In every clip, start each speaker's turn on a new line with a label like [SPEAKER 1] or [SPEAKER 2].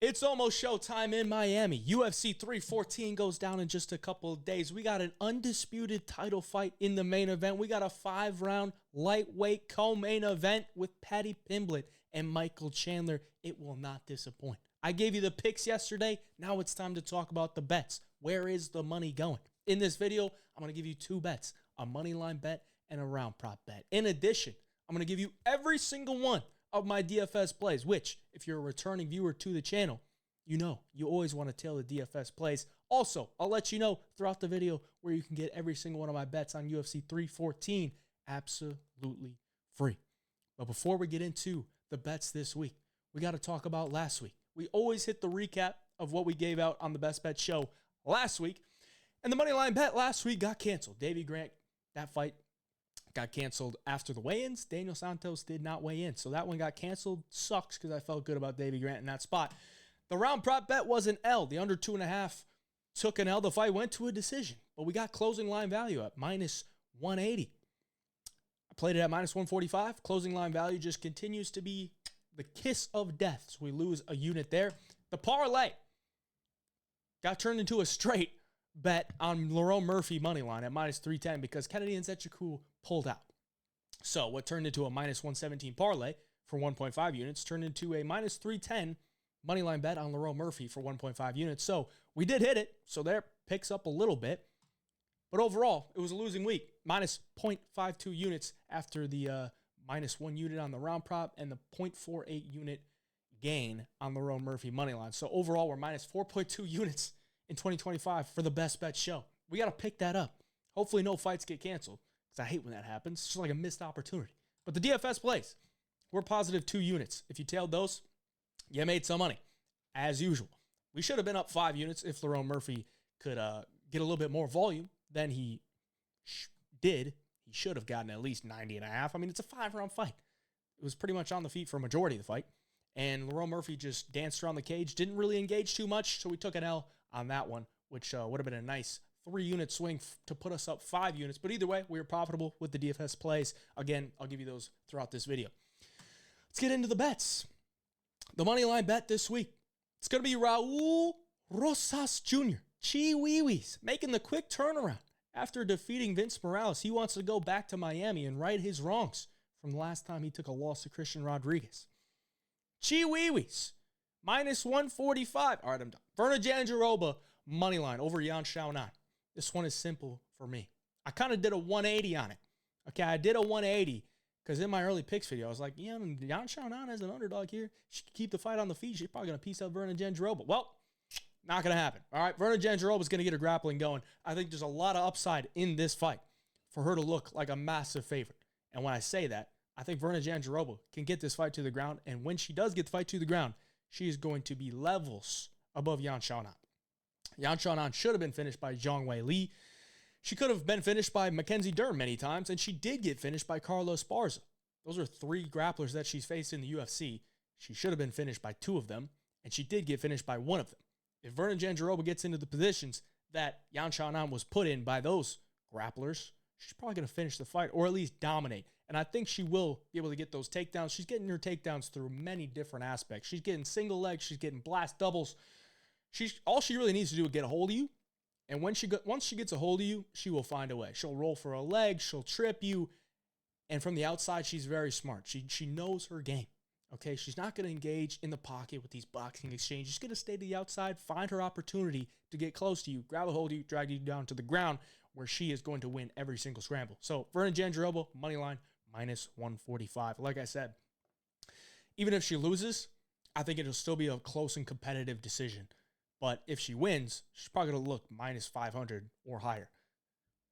[SPEAKER 1] It's almost showtime in Miami. UFC 314 goes down in just a couple of days. We got an undisputed title fight in the main event. We got a 5-round lightweight co-main event with Paddy Pimblett and Michael Chandler. It will not disappoint. I gave you the picks yesterday. Now it's time to talk about the bets. Where is the money going? In this video, I'm going to give you 2 bets, a Moneyline bet and a round prop bet. In addition, I'm going to give you every single one of my DFS plays, which, if you're a returning viewer to the channel, you know you always want to tail the DFS plays. Also, I'll let you know throughout the video where you can get every single one of my bets on UFC 314 absolutely free. But before we get into the bets this week, we got to talk about last week. We always hit the recap of what we gave out on the Best Bet show last week, and the Moneyline bet last week got canceled. Davey Grant, that fight got canceled after the weigh-ins. Daniel Santos did not weigh in, so that one got canceled. Sucks because I felt good about Davey Grant in that spot. The round prop bet was an L. The under 2.5 took an L. The fight went to a decision, but we got closing line value at minus 180. I played it at minus 145. Closing line value just continues to be the kiss of death, so we lose a unit there. The parlay got turned into a straight bet on Lerone Murphy money line at minus 310 because Kennedy and Nzechukwu pulled out. So what turned into a minus 117 parlay for 1.5 units turned into a minus 310 money line bet on Lerone Murphy for 1.5 units. So we did hit it. So there picks up a little bit. But overall, it was a losing week. Minus 0.52 units after the minus 1 unit on the round prop and the 0.48 unit gain on Lerone Murphy money line. So overall, we're minus 4.2 units in 2025 for the Best Bet show. We got to pick that up. Hopefully no fights get canceled because I hate when that happens. It's just like a missed opportunity. But the DFS plays, we're positive 2 units. If you tailed those, you made some money, as usual. We should have been up 5 units if Lerone Murphy could get a little bit more volume than he did. He should have gotten at least 90.5. I mean, it's a 5-round fight. It was pretty much on the feet for a majority of the fight. And Lerone Murphy just danced around the cage, didn't really engage too much, so we took an L on that one, which would have been a nice 3-unit swing to put us up 5 units. But either way, we were profitable with the DFS plays. Again, I'll give you those throughout this video. Let's get into the bets. The Moneyline bet this week, it's going to be Raul Rosas Jr., Chiwiwis, making the quick turnaround. After defeating Vince Morales, he wants to go back to Miami and right his wrongs from the last time he took a loss to Christian Rodriguez. Chiwiwis, minus 145. All right, I'm done. Verna Jandiroba, money line over Yan Xiaonan. This one is simple for me. I kind of did a 180 on it. Okay, I did a 180 because in my early picks video, I was like, yeah, Yan Xiaonan as an underdog here. She could keep the fight on the feet. She's probably going to piece up Verna Jandiroba. Well, not going to happen. All right, Verna Jandiroba is going to get her grappling going. I think there's a lot of upside in this fight for her to look like a massive favorite. And when I say that, I think Verna Jandiroba can get this fight to the ground. And when she does get the fight to the ground, she is going to be levels above Yan Xiaonan. Yan Xiaonan should have been finished by Zhang Wei Li. She could have been finished by Mackenzie Dern many times, and she did get finished by Carlos Esparza. Those are 3 grapplers that she's faced in the UFC. She should have been finished by 2 of them, and she did get finished by 1 of them. If Verna Jandiroba gets into the positions that Yan Xiaonan was put in by those grapplers, she's probably going to finish the fight or at least dominate. And I think she will be able to get those takedowns. She's getting her takedowns through many different aspects. She's getting single legs. She's getting blast doubles. All she really needs to do is get a hold of you. And once she gets a hold of you, she will find a way. She'll roll for a leg. She'll trip you. And from the outside, she's very smart. She knows her game. Okay, she's not going to engage in the pocket with these boxing exchanges. She's going to stay to the outside, find her opportunity to get close to you, grab a hold of you, drag you down to the ground, where she is going to win every single scramble. So, Verna Jandiroba, money line, minus 145. Like I said, even if she loses, I think it'll still be a close and competitive decision. But if she wins, she's probably going to look minus 500 or higher,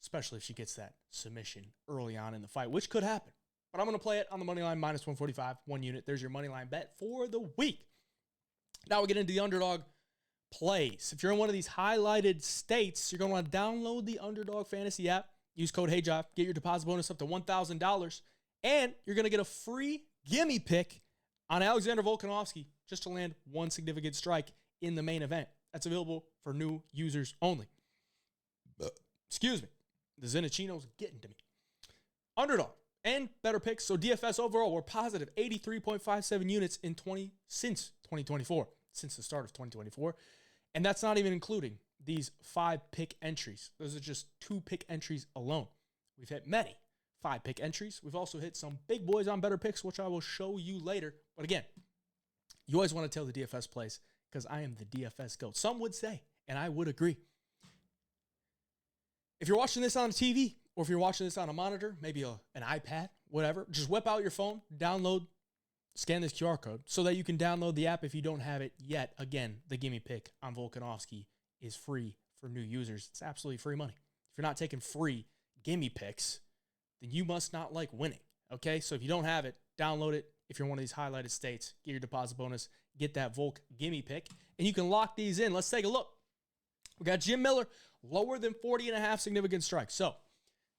[SPEAKER 1] especially if she gets that submission early on in the fight, which could happen. But I'm going to play it on the money line, minus 145, 1 unit. There's your money line bet for the week. Now we get into the Underdog Plays. If you're in one of these highlighted states, you're going to want to download the Underdog Fantasy app. Use code HeyJob. Get your deposit bonus up to $1,000. And you're going to get a free gimme pick on Alexander Volkanovski just to land 1 significant strike in the main event. That's available for new users only. Excuse me. The Zenachino's getting to me. Underdog and better picks. So DFS overall, we're positive 83.57 units since 2024. since the start of 2024. And that's not even including these 5-pick entries. Those are just 2-pick entries alone. We've hit many 5-pick entries. We've also hit some big boys on better picks, which I will show you later. But again, you always want to tell the DFS plays because I am the DFS GOAT. Some would say, and I would agree. If you're watching this on a TV or if you're watching this on a monitor, maybe an iPad, whatever, just whip out your phone, download, scan this QR code so that you can download the app if you don't have it yet. Again, the gimme pick on Volkanovski is free for new users. It's absolutely free money. If you're not taking free gimme picks, then you must not like winning. Okay, so if you don't have it, download it. If you're one of these highlighted states, get your deposit bonus, get that Volk gimme pick, and you can lock these in. Let's take a look. We got Jim Miller, lower than 40.5 significant strikes. So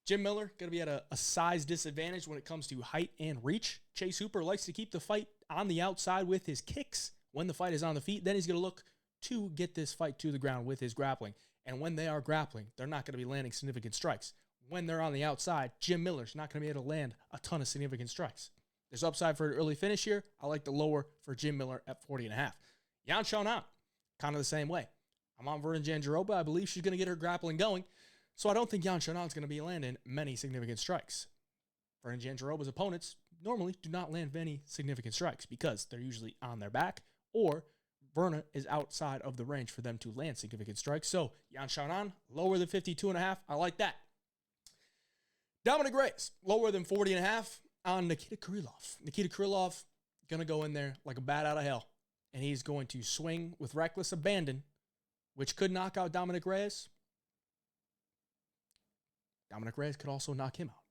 [SPEAKER 1] Jim Miller going to be at a size disadvantage when it comes to height and reach. Chase Hooper likes to keep the fight on the outside with his kicks when the fight is on the feet. Then he's going to look to get this fight to the ground with his grappling. And when they are grappling, they're not going to be landing significant strikes. When they're on the outside, Jim Miller's not going to be able to land a ton of significant strikes. There's upside for an early finish here. I like the lower for Jim Miller at 40.5. Yan Xiaonan, kind of the same way. I'm on Vernon Jandiroba. I believe she's going to get her grappling going. So I don't think Yan Xiaonan's going to be landing many significant strikes. Vernon Jandiroba's opponents normally do not land many significant strikes because they're usually on their back or Verna is outside of the range for them to land significant strikes. So Yan Xiaonan, lower than 52.5. I like that. Dominic Reyes, lower than 40.5 on Nikita Krylov. Nikita Krylov going to go in there like a bat out of hell, and he's going to swing with reckless abandon, which could knock out Dominic Reyes. Dominic Reyes could also knock him out.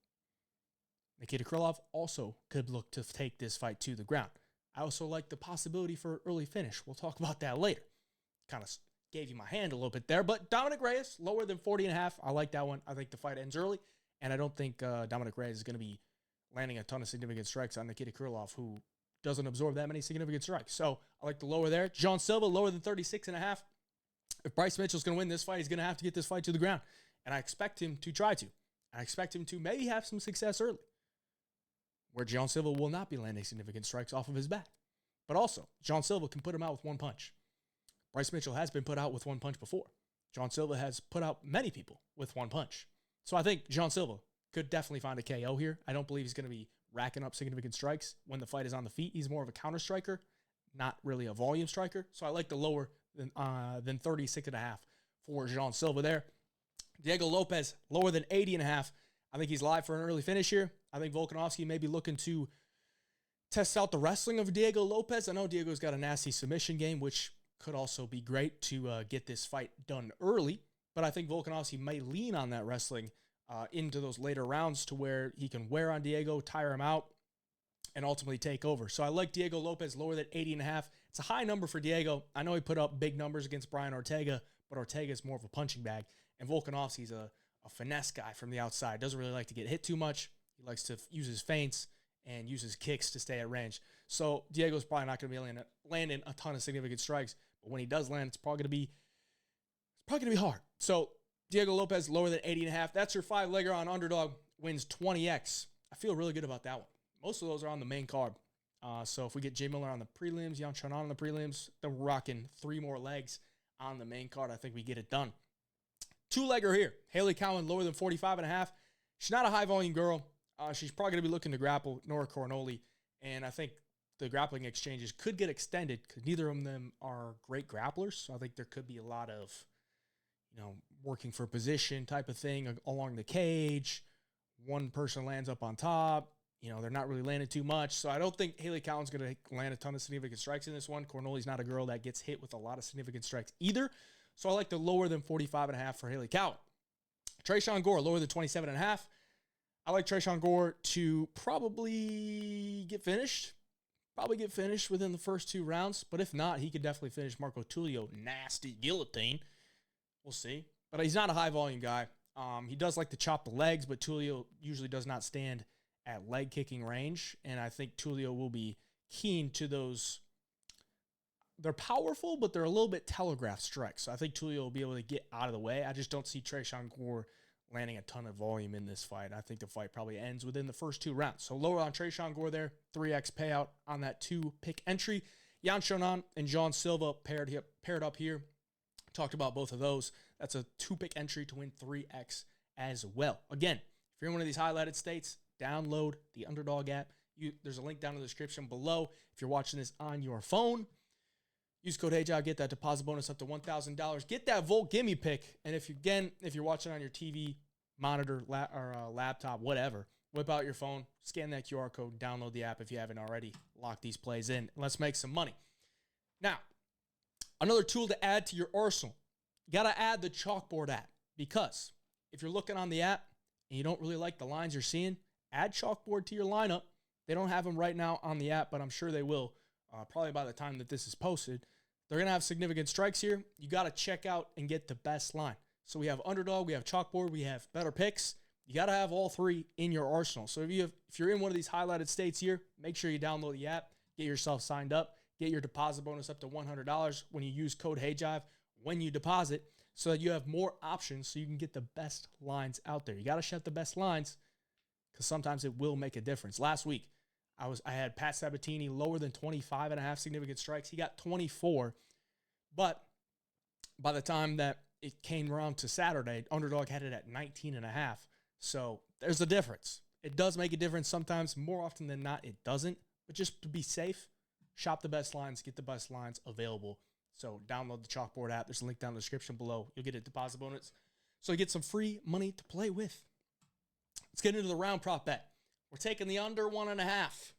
[SPEAKER 1] Nikita Krylov also could look to take this fight to the ground. I also like the possibility for an early finish. We'll talk about that later. Kind of gave you my hand a little bit there, but Dominic Reyes, lower than 40.5. I like that one. I think the fight ends early, and I don't think Dominic Reyes is going to be landing a ton of significant strikes on Nikita Krylov, who doesn't absorb that many significant strikes. So I like the lower there. John Silva, lower than 36.5. If Bryce Mitchell's going to win this fight, he's going to have to get this fight to the ground, and I expect him to try to. I expect him to maybe have some success early, where John Silva will not be landing significant strikes off of his back. But also, John Silva can put him out with one punch. Bryce Mitchell has been put out with one punch before. John Silva has put out many people with one punch. So I think John Silva could definitely find a KO here. I don't believe he's going to be racking up significant strikes when the fight is on the feet. He's more of a counter striker, not really a volume striker. So I like the lower than 36.5 for John Silva there. Diego Lopes, lower than 80.5. I think he's live for an early finish here. I think Volkanovski may be looking to test out the wrestling of Diego Lopes. I know Diego's got a nasty submission game, which could also be great to get this fight done early. But I think Volkanovski may lean on that wrestling into those later rounds to where he can wear on Diego, tire him out, and ultimately take over. So I like Diego Lopes lower than 80.5. It's a high number for Diego. I know he put up big numbers against Brian Ortega, but Ortega is more of a punching bag. And Volkanovski's a finesse guy from the outside. Doesn't really like to get hit too much. He likes to use his feints and use his kicks to stay at range. So Diego's probably not going to be landing a ton of significant strikes. But when he does land, it's probably going to be hard. So Diego Lopes lower than 80.5. That's your 5-legger on Underdog. Wins 20x. I feel really good about that one. Most of those are on the main card. So if we get Jay Miller on the prelims, Yan Xiaonan on the prelims, then we're rocking 3 more legs on the main card. I think we get it done. 2-legger here. Haley Cowan lower than 45.5. She's not a high-volume girl. She's probably going to be looking to grapple Nora Coronoli. And I think the grappling exchanges could get extended because neither of them are great grapplers. So I think there could be a lot of, working for position type of thing along the cage. One person lands up on top. They're not really landing too much. So I don't think Haley Cowan's going to land a ton of significant strikes in this one. Coronoli's not a girl that gets hit with a lot of significant strikes either. So I like the lower than 45.5 for Haley Cowan. Trayshawn Gore, lower than 27.5. I like Trayshawn Gore to probably get finished. Within the first 2 rounds. But if not, he could definitely finish Marco Tulio. Nasty guillotine. We'll see. But he's not a high-volume guy. He does like to chop the legs, but Tulio usually does not stand at leg kicking range. And I think Tulio will be keen to those. They're powerful, but they're a little bit telegraph strikes. So I think Tulio will be able to get out of the way. I just don't see Trayshawn Gore landing a ton of volume in this fight. I think the fight probably ends within the first 2 rounds. So lower on Trayshawn Gore there, 3x payout on that 2-pick entry. Yan Shonan and John Silva paired up here. Talked about both of those. That's a 2-pick entry to win 3x as well. Again, if you're in one of these highlighted states, download the Underdog app. There's a link down in the description below. If you're watching this on your phone, use code HeyJob, get that deposit bonus up to $1,000. Get that Volt Gimme pick. And if you're watching on your TV, monitor, laptop, whatever, whip out your phone, scan that QR code, download the app if you haven't already. Lock these plays in. Let's make some money. Now, another tool to add to your arsenal. You got to add the Chalkboard app, because if you're looking on the app and you don't really like the lines you're seeing, add Chalkboard to your lineup. They don't have them right now on the app, but I'm sure they will probably by the time that this is posted. They're going to have significant strikes here. You got to check out and get the best line. So we have Underdog, we have Chalkboard, we have Better Picks. You got to have all three in your arsenal. So if you're in one of these highlighted states here, make sure you download the app, get yourself signed up, get your deposit bonus up to $100 when you use code HeyJive when you deposit, so that you have more options so you can get the best lines out there. You got to set the best lines, because sometimes it will make a difference. Last week, I had Pat Sabatini lower than 25.5 significant strikes. He got 24, but by the time that it came around to Saturday, Underdog had it at 19.5. So there's a difference. It does make a difference sometimes. More often than not, it doesn't. But just to be safe, shop the best lines, get the best lines available. So download the Chalkboard app. There's a link down in the description below. You'll get a deposit bonus, so you get some free money to play with. Let's get into the round prop bet. We're taking the under 1.5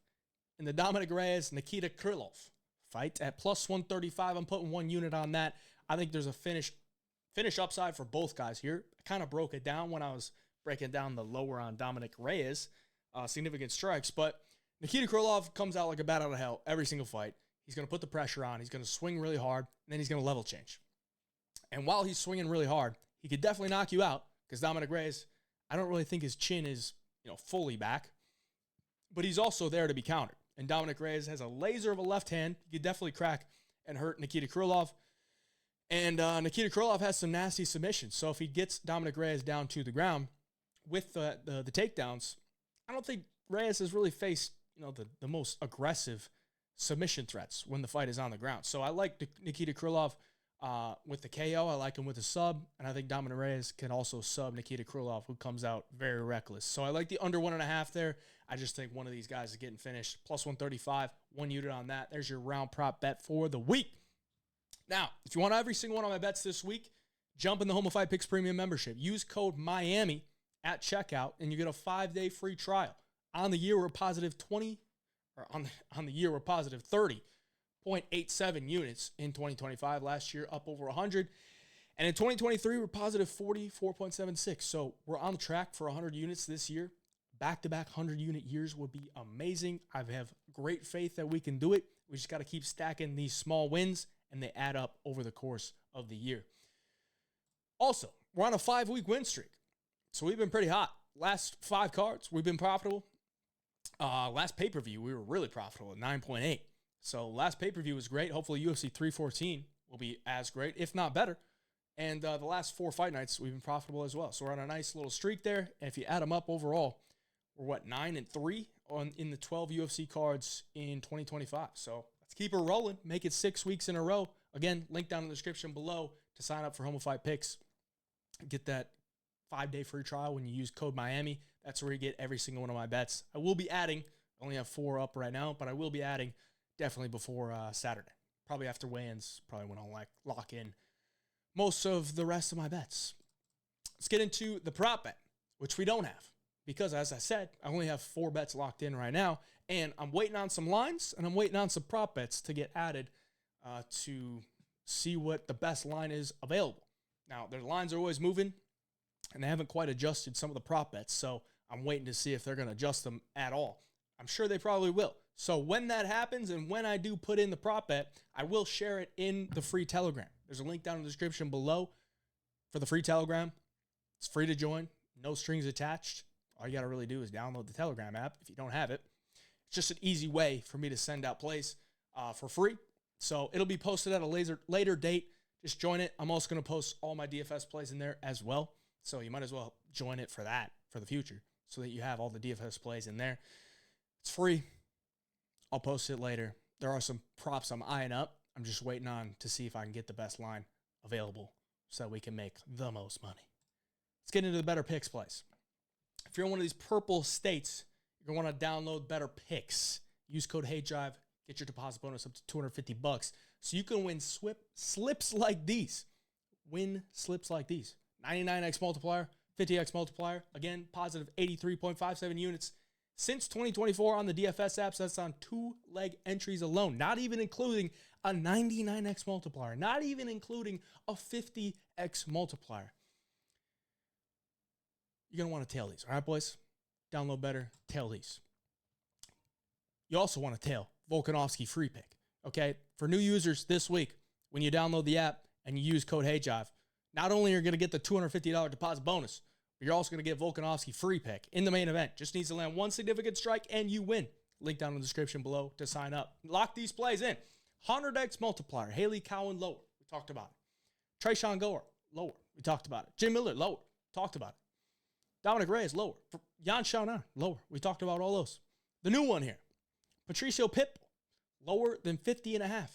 [SPEAKER 1] in the Dominic Reyes-Nikita Krylov fight at plus 135. I'm putting 1 unit on that. I think there's a finish upside for both guys here. I kind of broke it down when I was breaking down the lower on Dominic Reyes, significant strikes. But Nikita Krylov comes out like a bat out of hell every single fight. He's going to put the pressure on. He's going to swing really hard, and then he's going to level change. And while he's swinging really hard, he could definitely knock you out, because Dominic Reyes, I don't really think his chin is fully back, but he's also there to be countered. And Dominic Reyes has a laser of a left hand. He could definitely crack and hurt Nikita Krylov. And Nikita Krylov has some nasty submissions. So if he gets Dominic Reyes down to the ground with the takedowns, I don't think Reyes has really faced the most aggressive submission threats when the fight is on the ground. So I like Nikita Krylov with the KO. I like him with a sub. And I think Dominic Reyes can also sub Nikita Krylov, who comes out very reckless. So I like the under 1.5 there. I just think one of these guys is getting finished. Plus 135, 1 unit on that. There's your round prop bet for the week. Now, if you want every single one of my bets this week, jump in the Home of Fight Picks Premium membership. Use code Miami at checkout, and you get a 5-day free trial. On the year, we're positive 30.87 units in 2025. Last year, up over 100. And in 2023, we're positive 44.76. So we're on track for 100 units this year. Back-to-back 100-unit years would be amazing. I have great faith that we can do it. We just got to keep stacking these small wins, and they add up over the course of the year. Also, we're on a 5-week win streak. So we've been pretty hot. Last 5 cards, we've been profitable. Last pay-per-view, we were really profitable at 9.8. So last pay-per-view was great. Hopefully UFC 314 will be as great, if not better. And the last 4 fight nights, we've been profitable as well. So we're on a nice little streak there. And if you add them up overall, we're 9-3 in the 12 UFC cards in 2025. So let's keep it rolling. Make it 6 weeks in a row. Again, link down in the description below to sign up for Home of Fight Picks. Get that 5-day free trial when you use code Miami. That's where you get every single one of my bets. I will be adding, I only have 4 up right now, but I will be adding definitely before Saturday. Probably after weigh-ins, probably when I'll lock in most of the rest of my bets. Let's get into the prop bet, which we don't have, because as I said, I only have 4 bets locked in right now, and I'm waiting on some lines, and I'm waiting on some prop bets to get added to see what the best line is available. Now, their lines are always moving, and they haven't quite adjusted some of the prop bets, so I'm waiting to see if they're going to adjust them at all. I'm sure they probably will. So when that happens, and when I do put in the prop bet, I will share it in the free Telegram. There's a link down in the description below for the free Telegram. It's free to join, no strings attached. All you got to really do is download the Telegram app if you don't have it. It's just an easy way for me to send out plays for free. So it'll be posted at a later date. Just join it. I'm also going to post all my DFS plays in there as well. So you might as well join it for that, for the future, so that you have all the DFS plays in there. It's free. I'll post it later. There are some props I'm eyeing up. I'm just waiting on to see if I can get the best line available so that we can make the most money. Let's get into the Better Picks plays. If you're in one of these purple states, you're going to want to download Better Picks. Use code HeyDrive, get your deposit bonus up to $250 so you can win slips like these. Win slips like these. 99x multiplier, 50x multiplier. Again, positive 83.57 units. Since 2024 on the DFS apps, that's on 2-leg entries alone, not even including a 99x multiplier, not even including a 50x multiplier. You're going to want to tail these, all right, boys? Download Better, tail these. You also want to tail Volkanovski free pick, okay? For new users this week, when you download the app and you use code HeyDrive, not only are you going to get the $250 deposit bonus, but you're also going to get Volkanovski free pick in the main event. Just needs to land one significant strike and you win. Link down in the description below to sign up. Lock these plays in. 100x multiplier. Haley Cowan, lower. We talked about it. Trayshawn Gower, lower. We talked about it. Jim Miller, lower. Talked about it. Dominic Reyes, lower. Yan Xiaonan, lower. We talked about all those. The new one here. Patricio Pitbull, lower than 50.5.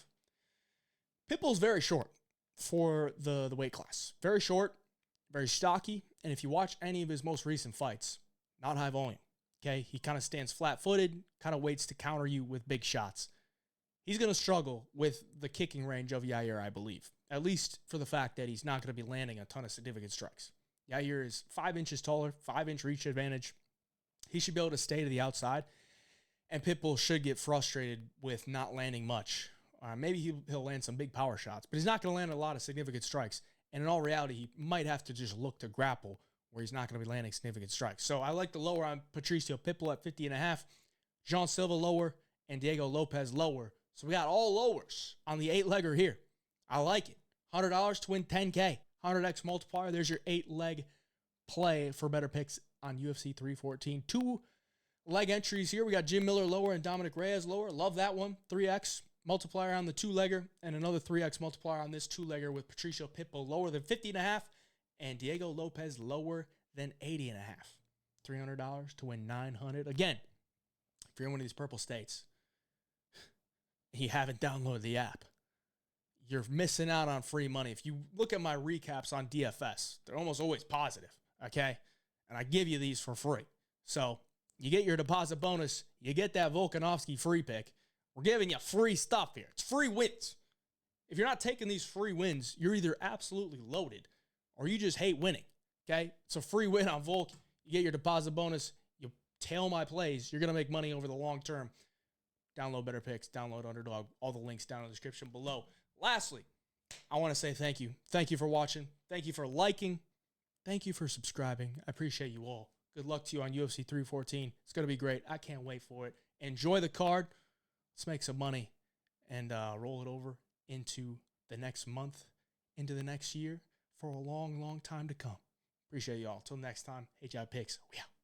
[SPEAKER 1] Pitbull's very short for the weight class. Very short, very stocky, and if you watch any of his most recent fights, not high volume, okay? He kind of stands flat-footed, kind of waits to counter you with big shots. He's going to struggle with the kicking range of Yair, I believe, at least for the fact that he's not going to be landing a ton of significant strikes. Yair is 5 inches taller, 5-inch reach advantage. He should be able to stay to the outside, and Pitbull should get frustrated with not landing much. Maybe he'll land some big power shots, but he's not going to land a lot of significant strikes. And in all reality, he might have to just look to grapple where he's not going to be landing significant strikes. So I like the lower on Patricio Pitbull at 50.5, Jean Silva lower, and Diego Lopes lower. So we got all lowers on the 8-legger here. I like it. $100 to win $10K. 100x multiplier. There's your 8-leg play for Better Picks on UFC 314. 2-leg entries here. We got Jim Miller lower and Dominic Reyes lower. Love that one. 3x multiplier on the 2-legger and another 3x multiplier on this 2-legger with Patricio Pitbull lower than 50.5 and Diego Lopes lower than 80.5. $300 to win $900. Again, if you're in one of these purple states, you haven't downloaded the app, you're missing out on free money. If you look at my recaps on DFS, they're almost always positive, okay? And I give you these for free. So you get your deposit bonus, you get that Volkanovski free pick. We're giving you free stuff here. It's free wins. If you're not taking these free wins, you're either absolutely loaded or you just hate winning, okay? It's a free win on Volk. You get your deposit bonus. You tail my plays. You're going to make money over the long term. Download Better Picks. Download Underdog. All the links down in the description below. Lastly, I want to say thank you. Thank you for watching. Thank you for liking. Thank you for subscribing. I appreciate you all. Good luck to you on UFC 314. It's going to be great. I can't wait for it. Enjoy the card. Let's make some money and roll it over into the next month, into the next year for a long, long time to come. Appreciate you all. Till next time, HeyDrive Picks. We out.